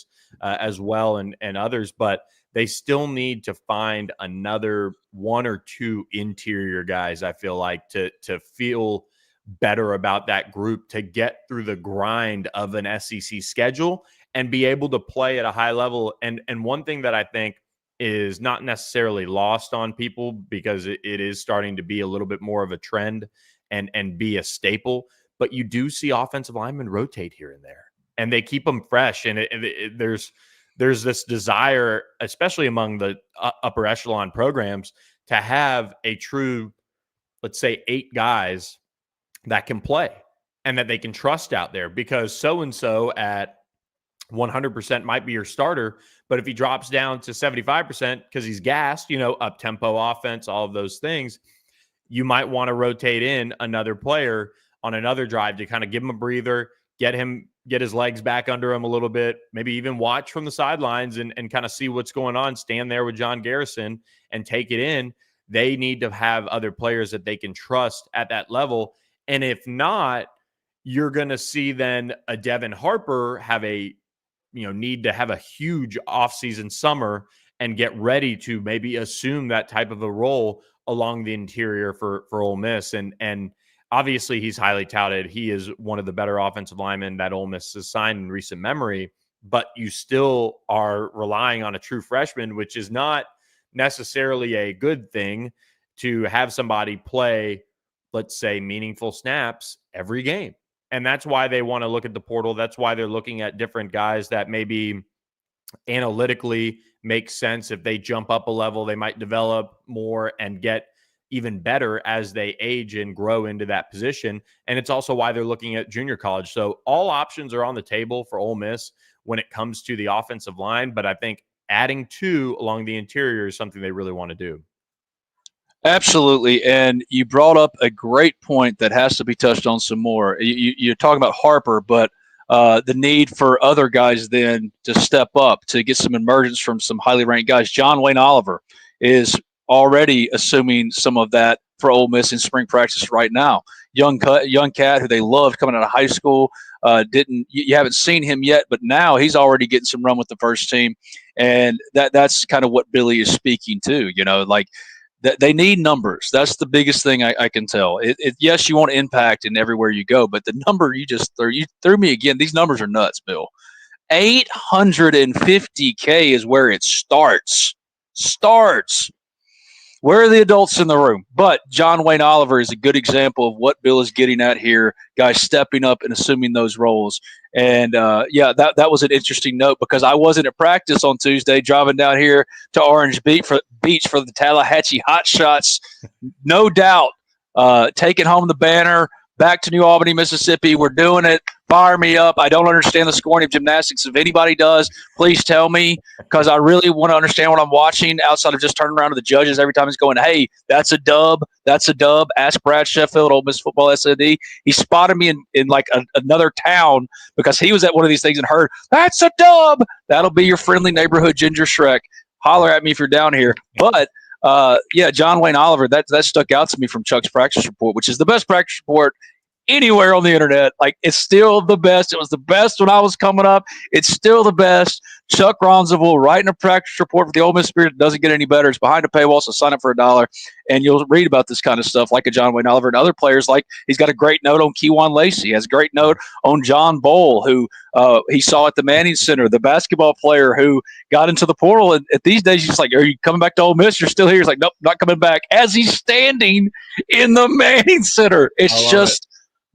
[SPEAKER 3] as well, and others, but they still need to find another 1 or 2 interior guys, I feel like, to feel better about that group, to get through the grind of an SEC schedule and be able to play at a high level. And one thing that I think is not necessarily lost on people, because it is starting to be a little bit more of a trend and be a staple, but you do see offensive linemen rotate here and there. and they keep them fresh. And there's this desire, especially among the upper echelon programs, to have a true, let's say, 8 guys that can play and that they can trust out there, because so-and-so at 100% might be your starter, but if he drops down to 75% because he's gassed, up tempo offense, all of those things, you might want to rotate in another player on another drive to kind of give him a breather, get his legs back under him a little bit, maybe even watch from the sidelines and kind of see what's going on, stand there with John Garrison and take it in. They need to have other players that they can trust at that level. And if not, you're going to see then a Devin Harper have a need to have a huge offseason summer and get ready to maybe assume that type of a role along the interior for Ole Miss. And obviously he's highly touted. He is one of the better offensive linemen that Ole Miss has signed in recent memory, but you still are relying on a true freshman, which is not necessarily a good thing to have somebody play, let's say, meaningful snaps every game. And that's why they want to look at the portal. That's why they're looking at different guys that maybe analytically make sense. If they jump up a level, they might develop more and get even better as they age and grow into that position. And it's also why they're looking at junior college. So all options are on the table for Ole Miss when it comes to the offensive line. But I think adding 2 along the interior is something they really want to do.
[SPEAKER 4] Absolutely. And you brought up a great point that has to be touched on some more. You're talking about Harper, but the need for other guys then to step up to get some emergence from some highly ranked guys. John Wayne Oliver is already assuming some of that for Ole Miss in spring practice right now. Young cat who they loved coming out of high school. You haven't seen him yet, but now he's already getting some run with the first team. And that's kind of what Billy is speaking to, they need numbers. That's the biggest thing I can tell. Yes, you want impact in everywhere you go, but the number you threw me again. These numbers are nuts, Bill. 850K is where it starts. Where are the adults in the room? But John Wayne Oliver is a good example of what Bill is getting at here. Guys stepping up and assuming those roles. And, that was an interesting note because I wasn't at practice on Tuesday driving down here to Orange Beach for the Tallahatchie Hot Shots. No doubt taking home the banner back to New Albany, Mississippi. We're doing it. Fire me up. I don't understand the scoring of gymnastics. If anybody does, please tell me because I really want to understand what I'm watching outside of just turning around to the judges every time he's going, hey, that's a dub. That's a dub. Ask Brad Sheffield, Ole Miss Football SND. He spotted me in like another town because he was at one of these things and heard, that's a dub. That'll be your friendly neighborhood Ginger Shrek. Holler at me if you're down here. But, John Wayne Oliver, that stuck out to me from Chuck's practice report, which is the best practice report anywhere on the internet. Like, it's still the best. It was the best when I was coming up. It's still the best. Chuck Ronzaville writing a practice report for the Ole Miss Spirit. It doesn't get any better. It's behind a paywall, so sign up for $1, and you'll read about this kind of stuff like a John Wayne Oliver and other players. Like, he's got a great note on Keywan Lacey. He has a great note on John Bowl, who he saw at the Manning Center, the basketball player who got into the portal. And at these days, he's like, are you coming back to Ole Miss? You're still here. He's like, nope, not coming back. As he's standing in the Manning Center. It's just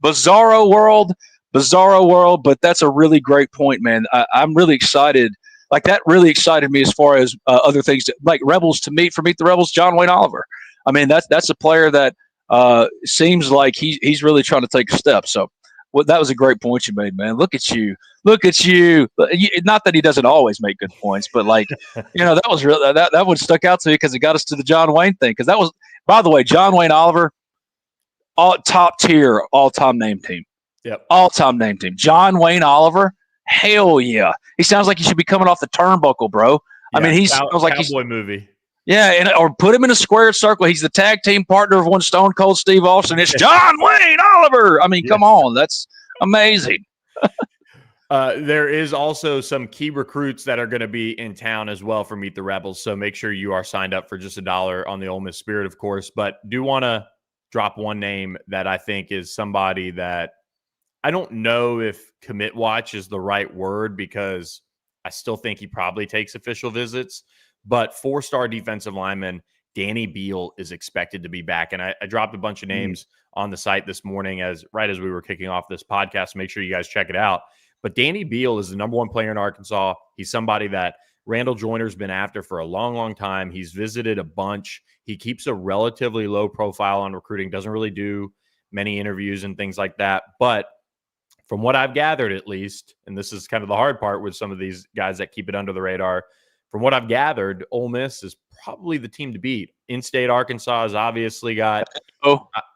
[SPEAKER 4] bizarro world, but that's a really great point, man. I'm really excited. Like, that really excited me as far as other things like Rebels to Meet the Rebels, John Wayne Oliver. I mean, that's a player that seems like he's really trying to take a step. So that was a great point you made, man. Look at you. Not that he doesn't always make good points, but like, that was real. That one stuck out to me because it got us to the John Wayne thing. Because that was, by the way, John Wayne Oliver, top tier, all-time name team.
[SPEAKER 3] Yep.
[SPEAKER 4] All-time name team. John Wayne Oliver, hell yeah. He sounds like he should be coming off the turnbuckle, bro.
[SPEAKER 3] Yeah,
[SPEAKER 4] I mean, he sounds like
[SPEAKER 3] Cowboy movie.
[SPEAKER 4] Yeah, or put him in a squared circle. He's the tag team partner of one Stone Cold Steve Austin. It's John Wayne Oliver. I mean, come on. That's amazing.
[SPEAKER 3] There is also some key recruits that are going to be in town as well for Meet the Rebels. So make sure you are signed up for just $1 on the Ole Miss Spirit, of course. But do want to drop one name that I think is somebody that I don't know if commit watch is the right word because I still think he probably takes official visits, but 4-star defensive lineman Danny Beal is expected to be back. And I dropped a bunch of names on the site this morning right as we were kicking off this podcast. Make sure you guys check it out. But Danny Beal is the number one player in Arkansas. He's somebody that Randall Joyner's been after for a long, long time. He's visited a bunch. He keeps a relatively low profile on recruiting, doesn't really do many interviews and things like that. But from what I've gathered, at least, and this is kind of the hard part with some of these guys that keep it under the radar, from what I've gathered, Ole Miss is probably the team to beat. In-state Arkansas has obviously got,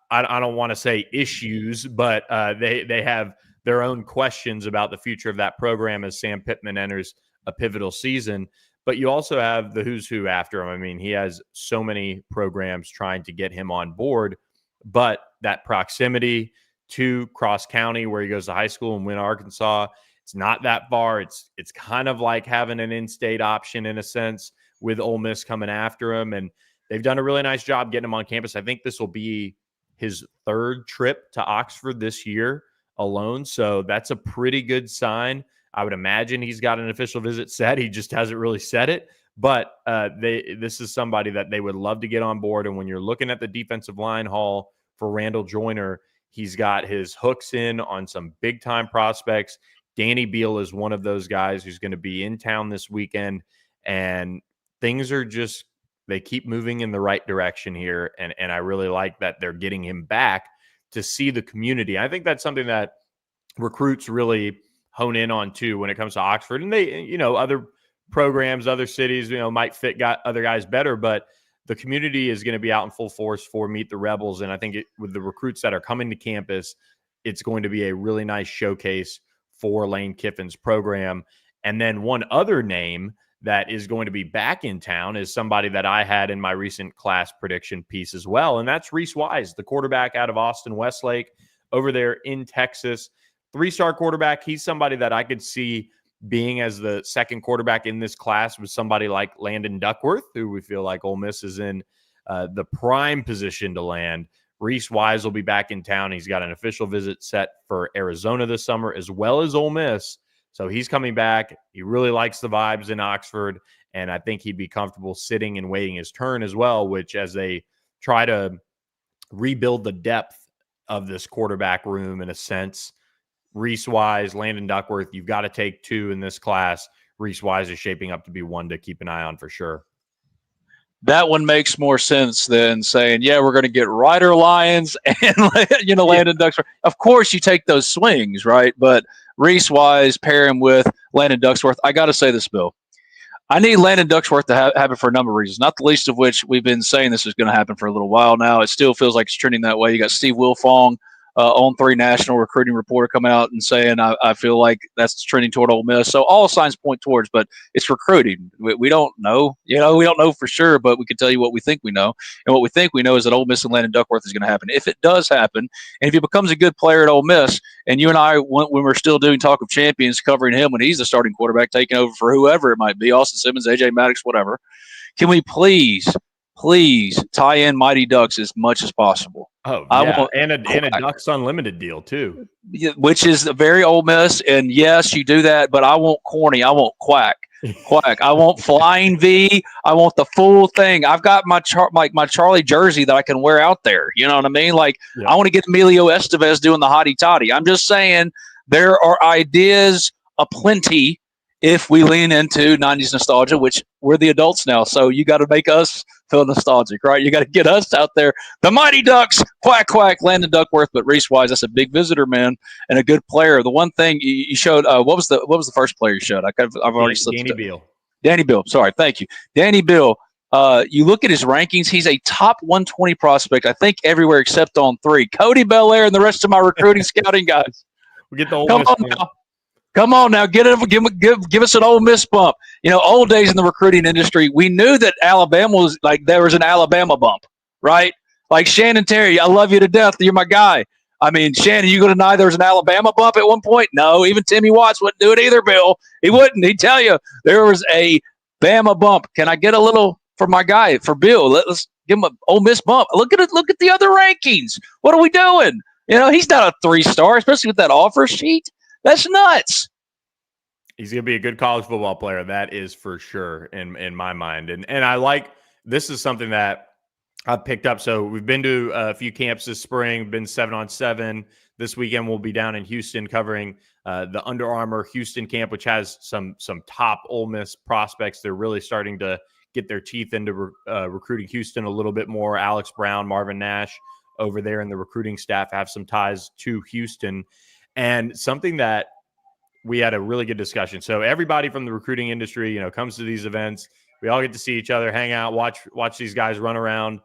[SPEAKER 3] I don't want to say issues, but they have their own questions about the future of that program as Sam Pittman enters a pivotal season. But you also have the who's who after him. I mean, he has so many programs trying to get him on board, but that proximity to Cross County, where he goes to high school in Wynne, Arkansas, it's not that far. It's kind of like having an in-state option in a sense with Ole Miss coming after him, and they've done a really nice job getting him on campus. I think this will be his third trip to Oxford this year alone, so that's a pretty good sign. I would imagine he's got an official visit set. He just hasn't really said it, but this is somebody that they would love to get on board. And when you're looking at the defensive line haul for Randall Joyner, he's got his hooks in on some big-time prospects. Danny Beal is one of those guys who's going to be in town this weekend, and things are just – they keep moving in the right direction here, and I really like that they're getting him back to see the community. I think that's something that recruits really hone in on too when it comes to Oxford. And they, other programs, other cities, might fit other guys better, but the community is going to be out in full force for Meet the Rebels. And I think with the recruits that are coming to campus, it's going to be a really nice showcase for Lane Kiffin's program. And then one other name that is going to be back in town is somebody that I had in my recent class prediction piece as well. And that's Reese Wise, the quarterback out of Austin Westlake over there in Texas. 3-star quarterback. He's somebody that I could see being as the second quarterback in this class with somebody like Landon Duckworth, who we feel like Ole Miss is in the prime position to land. Reese Wise will be back in town. He's got an official visit set for Arizona this summer as well as Ole Miss. So he's coming back. He really likes the vibes in Oxford, and I think he'd be comfortable sitting and waiting his turn as well, which as they try to rebuild the depth of this quarterback room in a sense, Reese Wise, Landon Duckworth, you've got to take 2 in this class. Reese Wise is shaping up to be one to keep an eye on for sure.
[SPEAKER 4] That one makes more sense than saying, yeah, we're going to get Ryder Lions and, Landon Duckworth. Of course, you take those swings, right? But Reese Wise, pair him with Landon Duckworth. I got to say this, Bill. I need Landon Duckworth to happen for a number of reasons, not the least of which we've been saying this is going to happen for a little while now. It still feels like it's trending that way. You got Steve Wilfong, on 3 National recruiting reporter coming out and saying, I feel like that's trending toward Ole Miss. So all signs point towards, but it's recruiting. We don't know, we don't know for sure, but we can tell you what we think we know. And what we think we know is that Ole Miss and Landon Duckworth is going to happen. If it does happen, and if he becomes a good player at Ole Miss, and you and I, when we're still doing Talk of Champions, covering him when he's the starting quarterback, taking over for whoever it might be, Austin Simmons, AJ Maddox, whatever, can we please tie in Mighty Ducks as much as possible?
[SPEAKER 3] Oh, yeah. And a Ducks Unlimited deal, too.
[SPEAKER 4] Which is very Ole Miss. And, yes, you do that, but I want corny. I want quack. I want flying V. I want the full thing. I've got my Charlie jersey that I can wear out there. You know what I mean? I want to get Emilio Estevez doing the hottie toddy. I'm just saying there are ideas aplenty if we lean into 90s nostalgia, which we're the adults now. So you got to make us feel nostalgic, right? You got to get us out there. The Mighty Ducks, quack, quack, Landon Duckworth, but Reese Wise, that's a big visitor, man, and a good player. The one thing you showed, what was the first player you showed? I've already slipped.
[SPEAKER 3] Danny Beal.
[SPEAKER 4] Danny Beal. Sorry. Thank you. Danny Beal. You look at his rankings, he's a top 120 prospect, I think everywhere except on 3. Cody Belair and the rest of my recruiting scouting guys.
[SPEAKER 3] We get the Ole Miss now.
[SPEAKER 4] Come on now, give us an Ole Miss bump. Old days in the recruiting industry, we knew that Alabama was there was an Alabama bump, right? Like Shannon Terry, I love you to death. You're my guy. I mean, Shannon, you going to deny there was an Alabama bump at one point? No, even Timmy Watts wouldn't do it either, Bill. He wouldn't. He'd tell you there was a Bama bump. Can I get a little for my guy, for Bill? Let's give him an Ole Miss bump. Look at it. Look at the other rankings. What are we doing? He's not a 3-star, especially with that offer sheet. That's nuts.
[SPEAKER 3] He's going to be a good college football player. That is for sure in my mind. And I like, this is something that I've picked up. So we've been to a few camps this spring, been 7-on-7. This weekend we'll be down in Houston covering the Under Armour Houston camp, which has some top Ole Miss prospects. They're really starting to get their teeth into recruiting Houston a little bit more. Alex Brown, Marvin Nash over there in the recruiting staff have some ties to Houston. And something that we had a really good discussion. So everybody from the recruiting industry, comes to these events. We all get to see each other, hang out, watch these guys run around,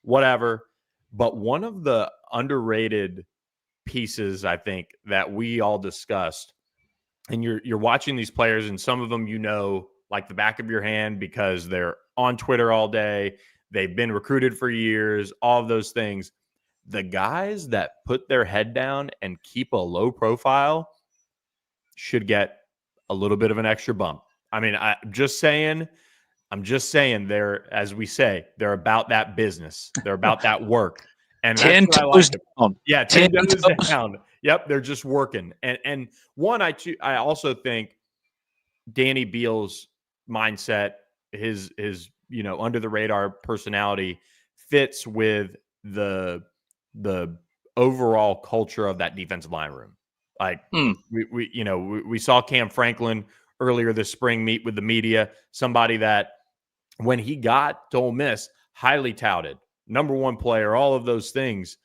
[SPEAKER 3] whatever. But one of the underrated pieces, I think, that we all discussed, and you're watching these players, and some of them like the back of your hand because they're on Twitter all day, they've been recruited for years, all of those things. The guys that put their head down and keep a low profile should get a little bit of an extra bump. I mean, I'm just saying they're, as we say, they're about that business. They're about that work. And
[SPEAKER 4] 10
[SPEAKER 3] that's what
[SPEAKER 4] toes
[SPEAKER 3] I like.
[SPEAKER 4] down.
[SPEAKER 3] Yeah, 10 toes down. Yep, they're just working. And one, I also think Danny Beal's mindset, his under the radar personality fits with the overall culture of that defensive line room. Like we saw Cam Franklin earlier this spring meet with the media, somebody that when he got to Ole Miss, highly touted, number one player, all of those things.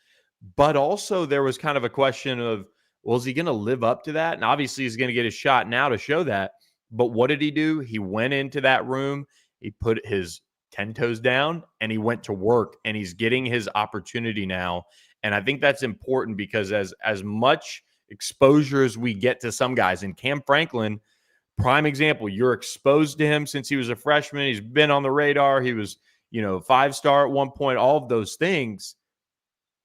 [SPEAKER 3] But also there was kind of a question of, well, is he going to live up to that? And obviously he's going to get his shot now to show that. But what did he do? He went into that room, he put his 10 toes down, and he went to work, and he's getting his opportunity now. And I think that's important because as much exposure as we get to some guys, and Cam Franklin, prime example, you're exposed to him since he was a freshman. He's been on the radar. He was, 5-star at one point, all of those things.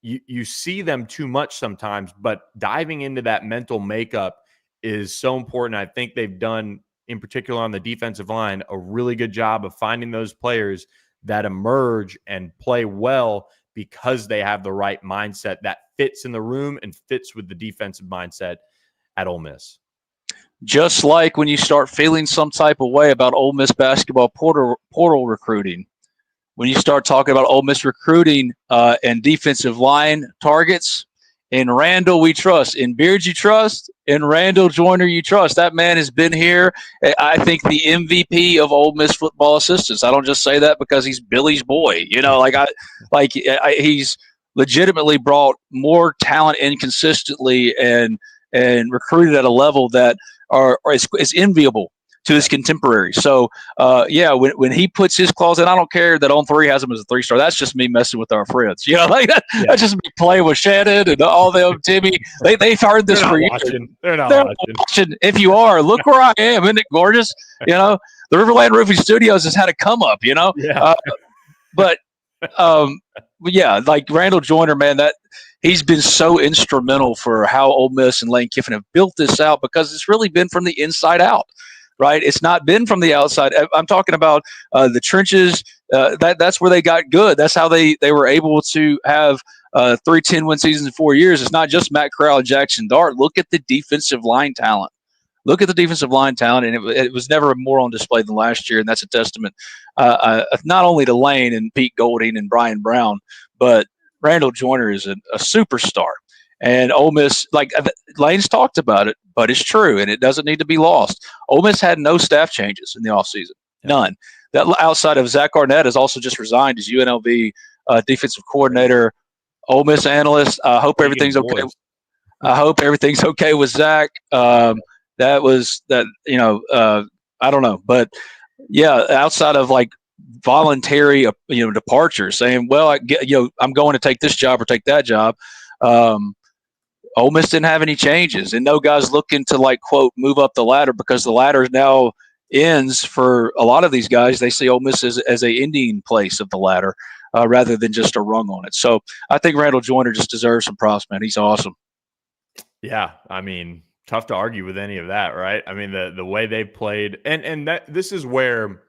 [SPEAKER 3] You see them too much sometimes, but diving into that mental makeup is so important. I think they've done, in particular on the defensive line, a really good job of finding those players that emerge and play well because they have the right mindset that fits in the room and fits with the defensive mindset at Ole Miss.
[SPEAKER 4] Just like when you start feeling some type of way about Ole Miss basketball portal recruiting, when you start talking about Ole Miss recruiting and defensive line targets, in Randall we trust, in Beard you trust, in Randall Joyner you trust. That man has been here. I think the MVP of Ole Miss football assistants. I don't just say that because he's Billy's boy. He's legitimately brought more talent in consistently and recruited at a level that is enviable to his contemporaries. So, when he puts his claws in, I don't care that On3 has him as a 3-star. That's just me messing with our friends. That's just me playing with Shannon and all them, Timmy. They've heard this for years.
[SPEAKER 3] They're not watching.
[SPEAKER 4] If you are, look where I am. Isn't it gorgeous? The RiverLand Roofing Studios has had a come up, Yeah. Like Randall Joyner, man, that he's been so instrumental for how Ole Miss and Lane Kiffin have built this out because it's really been from the inside out. Right, it's not been from the outside. I'm talking about the trenches. That's where they got good. That's how they were able to have 3 10-win seasons in 4 years. It's not just Matt Corral and Jackson Dart. Look at the defensive line talent. And it was never more on display than last year. And that's a testament not only to Lane and Pete Golding and Brian Brown, but Randall Joyner is a superstar. And Ole Miss, like Lane's talked about it, but it's true, and it doesn't need to be lost. Ole Miss had no staff changes in the offseason, none. That outside of Zach Arnett has also just resigned as UNLV defensive coordinator, Ole Miss analyst. I hope everything's okay. I hope everything's okay with Zach. I don't know, but yeah, outside of like voluntary, departure, saying, well, I'm going to take this job or take that job. Ole Miss didn't have any changes, and no guys looking to like quote move up the ladder because the ladder now ends for a lot of these guys. They see Ole Miss as a ending place of the ladder rather than just a rung on it. So I think Randall Joyner just deserves some props, man. He's awesome.
[SPEAKER 3] Yeah, I mean, tough to argue with any of that, right? I mean, the way they played, and that this is where,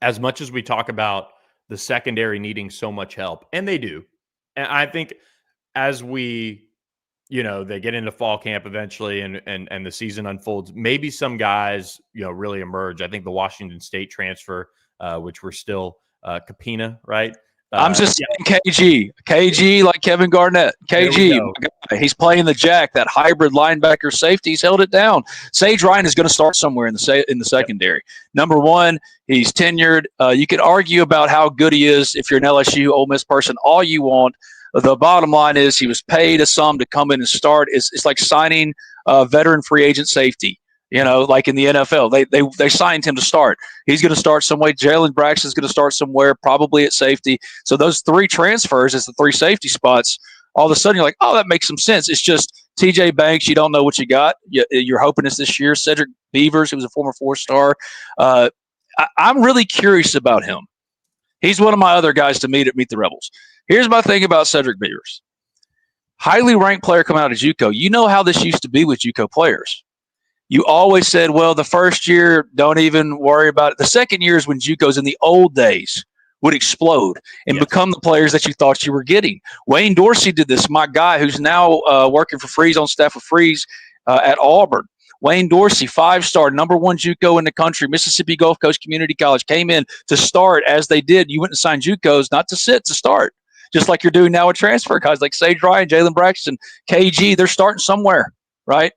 [SPEAKER 3] as much as we talk about the secondary needing so much help, and they do, and I think as we they get into fall camp eventually and the season unfolds, maybe some guys, really emerge. I think the Washington State transfer, which we're still Capina, right?
[SPEAKER 4] I'm just saying KG like Kevin Garnett. KG, my guy, he's playing the jack, that hybrid linebacker safety. He's held it down. Sage Ryan is going to start somewhere in the secondary. Number one, he's tenured. You can argue about how good he is if you're an LSU Ole Miss person all you want. The bottom line is he was paid a sum to come in and start. It's like signing a veteran free agent safety. Like in the NFL, they signed him to start. He's going to start some way. Jalen Braxton's going to start somewhere, probably at safety. So those three transfers as the three safety spots, all of a sudden you're like, oh, that makes some sense. It's just TJ Banks, you don't know what you got. You're hoping it's this year. Cedric Beavers, who was a former 4-star. I'm really curious about him. He's one of my other guys to meet the Rebels. Here's my thing about Cedric Beavers. Highly ranked player coming out of JUCO. You know how this used to be with JUCO players. You always said, well, the first year, don't even worry about it. The second year is when JUCOs in the old days would explode and become the players that you thought you were getting. Wayne Dorsey did this, my guy who's now working for Freeze, on staff with Freeze at Auburn. Wayne Dorsey, 5-star, number one JUCO in the country, Mississippi Gulf Coast Community College, came in to start as they did. You went and signed JUCOs, not to sit, to start. Just like you're doing now with transfer guys like Sage Ryan, Jalen Braxton, KG, they're starting somewhere, right?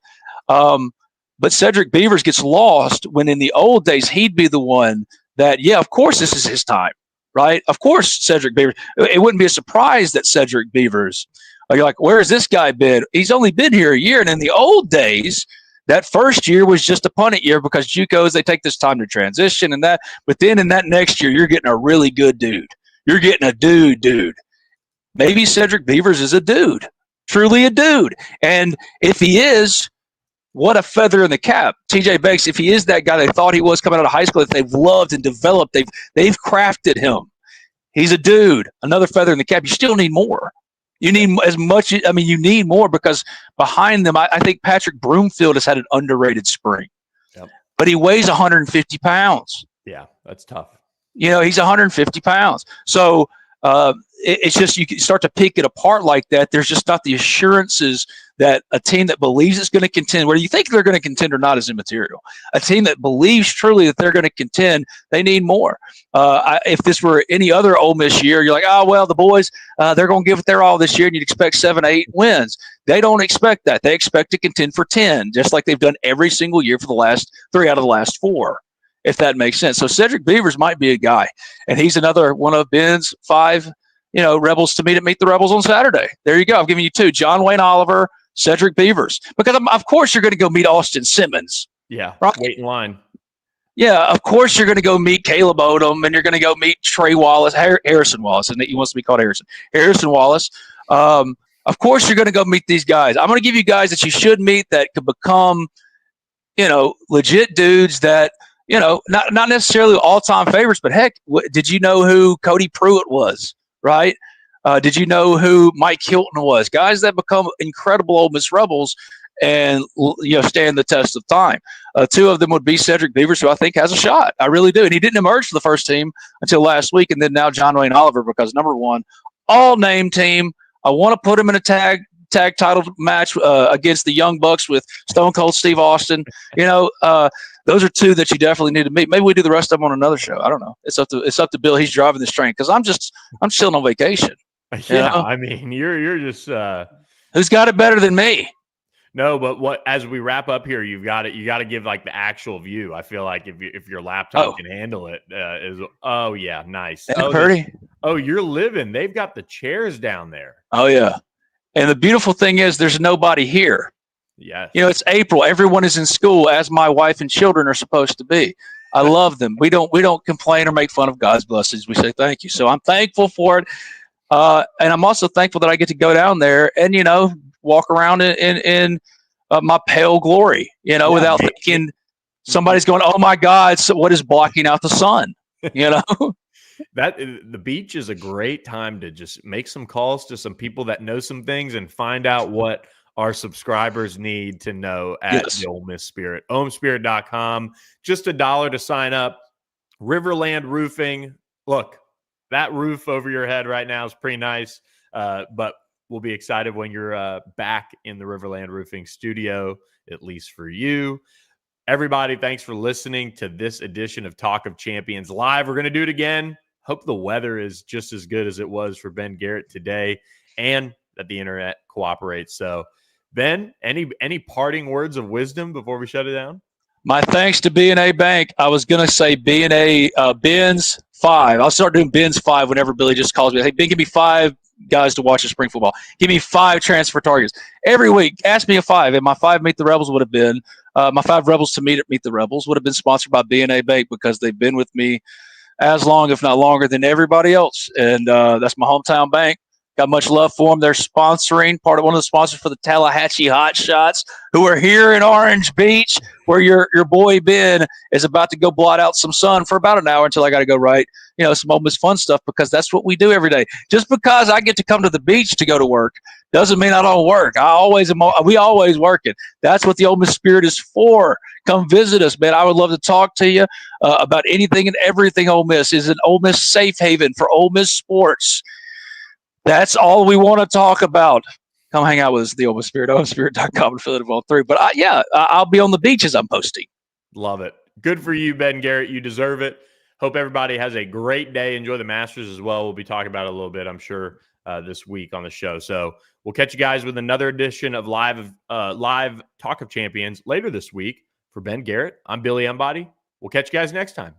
[SPEAKER 4] But Cedric Beavers gets lost when in the old days he'd be the one that, of course this is his time, right? Of course Cedric Beavers. It wouldn't be a surprise that Cedric Beavers, you're like, where has this guy been? He's only been here a year. And in the old days, that first year was just a punt year because JUCOs, they take this time to transition and that. But then in that next year, you're getting a really good dude. You're getting a dude. Maybe Cedric Beavers is a dude, truly a dude. And if he is, what a feather in the cap. TJ Banks, if he is that guy they thought he was coming out of high school, that they've loved and developed, they've crafted him. He's a dude, another feather in the cap. You still need more. You need as much. I mean, you need more because behind them, I think Patrick Broomfield has had an underrated spring. Yep. But he weighs 150 pounds.
[SPEAKER 3] Yeah, that's tough.
[SPEAKER 4] He's 150 pounds. So it's just you can start to pick it apart like that. There's just not the assurances that a team that believes it's going to contend, whether you think they're going to contend or not, is immaterial. A team that believes truly that they're going to contend, they need more. If this were any other Ole Miss year, you're like, oh, well, the boys, they're going to give it their all this year, and you'd expect 7 to 8 wins. They don't expect that. They expect to contend for 10, just like they've done every single year for the last 3 out of the last 4. If that makes sense. So Cedric Beavers might be a guy, and he's another one of Ben's 5, Rebels to meet the Rebels on Saturday. There you go. I've given you 2: John Wayne Oliver, Cedric Beavers, because of course you're going to go meet Austin Simmons.
[SPEAKER 3] Yeah,
[SPEAKER 4] right?
[SPEAKER 3] Wait in line.
[SPEAKER 4] Yeah, of course you're going to go meet Caleb Odom, and you're going to go meet Trey Wallace, Harrison Wallace, and he wants to be called Harrison Wallace. Of course you're going to go meet these guys. I'm going to give you guys that you should meet that could become, legit dudes that. Not necessarily all-time favorites, but heck, did you know who Cody Pruitt was, right? Did you know who Mike Hilton was? Guys that become incredible Ole Miss Rebels and, stand the test of time. 2 of them would be Cedric Beavers, who I think has a shot. I really do. And he didn't emerge for the first team until last week, and then now John Wayne Oliver because, number one, all-name team. I want to put him in a tag title match against the Young Bucks with Stone Cold Steve Austin. Those are 2 that you definitely need to meet. Maybe we do the rest of them on another show. I don't know. It's up to Bill. He's driving this train because I'm chilling on vacation.
[SPEAKER 3] Yeah, I mean, you're just
[SPEAKER 4] who's got it better than me?
[SPEAKER 3] No, but as we wrap up here, you got to give like the actual view. I feel like if your laptop can handle it, nice.
[SPEAKER 4] Pretty.
[SPEAKER 3] You're living. They've got the chairs down there.
[SPEAKER 4] Oh yeah, and the beautiful thing is there's nobody here.
[SPEAKER 3] Yeah.
[SPEAKER 4] It's April. Everyone is in school, as my wife and children are supposed to be. I love them. We don't complain or make fun of God's blessings. We say thank you. So I'm thankful for it. And I'm also thankful that I get to go down there and, walk around in my pale glory, without thinking somebody's going, oh my God, so what is blocking out the sun?
[SPEAKER 3] That the beach is a great time to just make some calls to some people that know some things and find out what our subscribers need to know at the Ole Miss Spirit. OhmSpirit.com. Just $1 to sign up. RiverLand Roofing. Look, that roof over your head right now is pretty nice, but we'll be excited when you're back in the RiverLand Roofing studio, at least for you. Everybody, thanks for listening to this edition of Talk of Champions Live. We're going to do it again Hope the weather is just as good as it was for Ben Garrett today, and that the internet cooperates. So, Ben, any parting words of wisdom before we shut it down?
[SPEAKER 4] My thanks to B&A Bank. I was going to say B&A Ben's 5. I'll start doing Ben's 5 whenever Billy just calls me. Hey, Ben, give me 5 guys to watch the spring football. Give me 5 transfer targets. Every week, ask me a 5. And my 5 Meet the Rebels would have been, my 5 Rebels to Meet the Rebels would have been sponsored by B&A Bank, because they've been with me as long, if not longer, than everybody else. And that's my hometown bank. Got much love for them. They're sponsoring, one of the sponsors for the Tallahatchie Hot Shots, who are here in Orange Beach, where your boy Ben is about to go blot out some sun for about an hour until I got to go write, some Ole Miss fun stuff, because that's what we do every day. Just because I get to come to the beach to go to work doesn't mean I don't work. We always working. That's what the Ole Miss Spirit is for. Come visit us, man. I would love to talk to you about anything and everything Ole Miss. Is an Ole Miss safe haven for Ole Miss sports. That's all we want to talk about. Come hang out with us at the Ole Miss Spirit, OleMissSpirit.com, and fill it all through. But I'll be on the beach as I'm posting.
[SPEAKER 3] Love it. Good for you, Ben Garrett. You deserve it. Hope everybody has a great day. Enjoy the Masters as well. We'll be talking about it a little bit, I'm sure, this week on the show. So we'll catch you guys with another edition of Live Talk of Champions later this week. For Ben Garrett, I'm Billy Embody. We'll catch you guys next time.